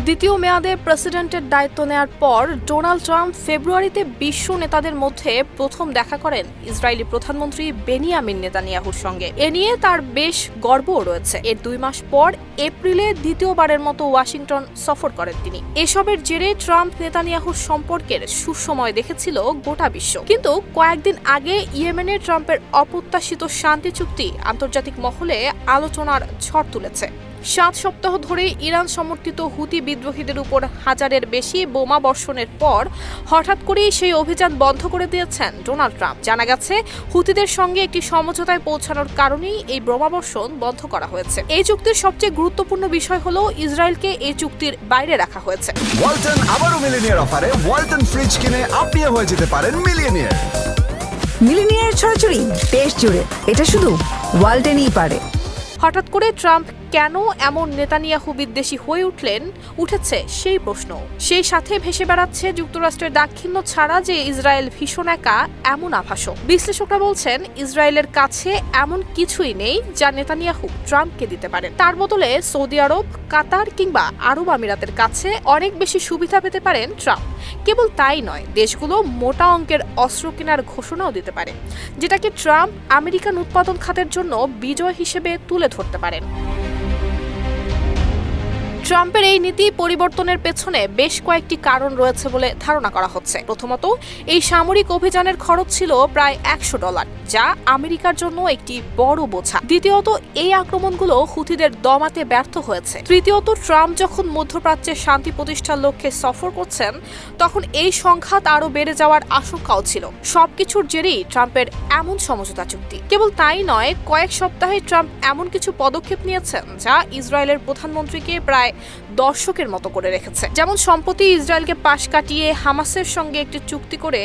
দ্বিতীয় মেয়াদে প্রেসিডেন্টের দায়িত্ব নেয়ার পর ডোনাল্ড ট্রাম্প ফেব্রুয়ারিতে বিশ্ব নেতাদের মধ্যে প্রথম দেখা করেন ইসরায়েলি প্রধানমন্ত্রী বেনিয়ামিন নেতানিয়াহুর সঙ্গে। এ নিয়ে তার বেশ গর্বও রয়েছে। এর 2 মাস পর এপ্রিলে দ্বিতীয়বারের মতো ওয়াশিংটন সফর করেন তিনি। এসবের জেরে ট্রাম্প নেতানিয়াহুর সম্পর্কের সুসময় দেখেছিল গোটা বিশ্ব। কিন্তু কয়েকদিন আগে ইয়েমেনে ট্রাম্পের অপ্রত্যাশিত শান্তি চুক্তি আন্তর্জাতিক মহলে আলোচনার ঝড় তুলেছে। 7 সপ্তাহ ধরে ইরান সমর্থিত হুতি বিদ্রোহীদের উপর হাজারের বেশি বোমা বর্ষণের পর হঠাৎ করেই সেই অভিযান বন্ধ করে দিয়েছেন ডোনাল্ড ট্রাম্প। জানা গেছে, হুতিদের সঙ্গে একটি সমঝোতায় পৌঁছানোর কারণেই এই বোমা বর্ষণ বন্ধ করা হয়েছে। এই চুক্তির সবচেয়ে গুরুত্বপূর্ণ বিষয় হলো ইসরায়েলকে এই চুক্তির বাইরে রাখা হয়েছে। ওয়ালটন আবারও মিলিনিয়ার অফারে ওয়ালটন ফ্রিজ কিনে আপনিও হয়ে যেতে পারেন মিলিয়নিয়ার। মিলিনিয়ার ছড়াছড়ি দেশ জুড়ে, এটা শুধু ওয়ালটেনই পারে। হঠাৎ করে ট্রাম্প কেন এমন নেতানিয়াহু বিদ্বেষী হয়ে উঠেছে সেই প্রশ্ন। সেই সাথে ভেসে বেড়াচ্ছে যুক্তরাষ্ট্রের দাক্ষিণ্য ছাড়া যে ইসরায়েল ভীষণ একা এমন আভাসও। বিশ্লেষকরা বলছেন, ইসরায়েলের কাছে এমন কিছুই নেই যা নেতানিয়াহু ট্রাম্পকে দিতে পারেন। তার বদলে সৌদি আরব, কাতার কিংবা আরব আমিরাতের কাছে অনেক বেশি সুবিধা পেতে পারেন ট্রাম্প। কেবল তাই নয়, দেশগুলো মোটা অঙ্কের অস্ত্র কেনার ঘোষণাও দিতে পারে, যেটাকে ট্রাম্প আমেরিকান উৎপাদন খাতের জন্য বিজয় হিসেবে তুলে ধরতে পারেন। ট্রাম্পের এই নীতি পরিবর্তনের পেছনে বেশ কয়েকটি কারণ রয়েছে বলে ধারণা করা হচ্ছে। প্রথমত, এই সামরিক অভিযানের খরচ ছিল প্রায় $100, যা আমেরিকার জন্য একটি বড় বোঝা। দ্বিতীয়ত, এই আক্রমণগুলো হুতিদের দমাতে ব্যর্থ হয়েছে। তৃতীয়ত, ট্রাম্প যখন মধ্যপ্রাচ্যে শান্তি প্রতিষ্ঠার লক্ষ্যে সফর করছেন, তখন এই সংঘাত আরও বেড়ে যাওয়ার আশঙ্কাও ছিল। সবকিছুর জেরেই ট্রাম্পের এমন সমঝোতা চুক্তি। কেবল তাই নয়, কয়েক সপ্তাহে ট্রাম্প এমন কিছু পদক্ষেপ নিয়েছেন যা ইসরায়েলের প্রধানমন্ত্রীকে প্রায় দর্শকের মতো করে রেখেছে। যেমন সম্প্রতি ইসরায়েলকে পাশ কাটিয়ে হামাসের সঙ্গে একটি চুক্তি করে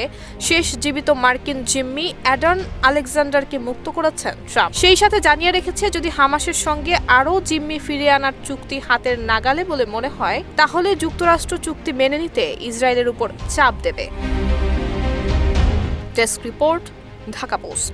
শেষ জীবিত মার্কিন জিম্মি অ্যাডান আলেকজান্ডারকে মুক্ত করেছেন ট্রাম্প। সেই সাথে জানিয়ে রেখেছে, যদি হামাসের সঙ্গে আরও জিম্মি ফিরিয়ে আনার চুক্তি হাতের নাগালে বলে মনে হয়, তাহলে যুক্তরাষ্ট্র চুক্তি মেনে নিতে ইসরায়েলের উপর চাপ দেবে। Desk report, Dhaka post.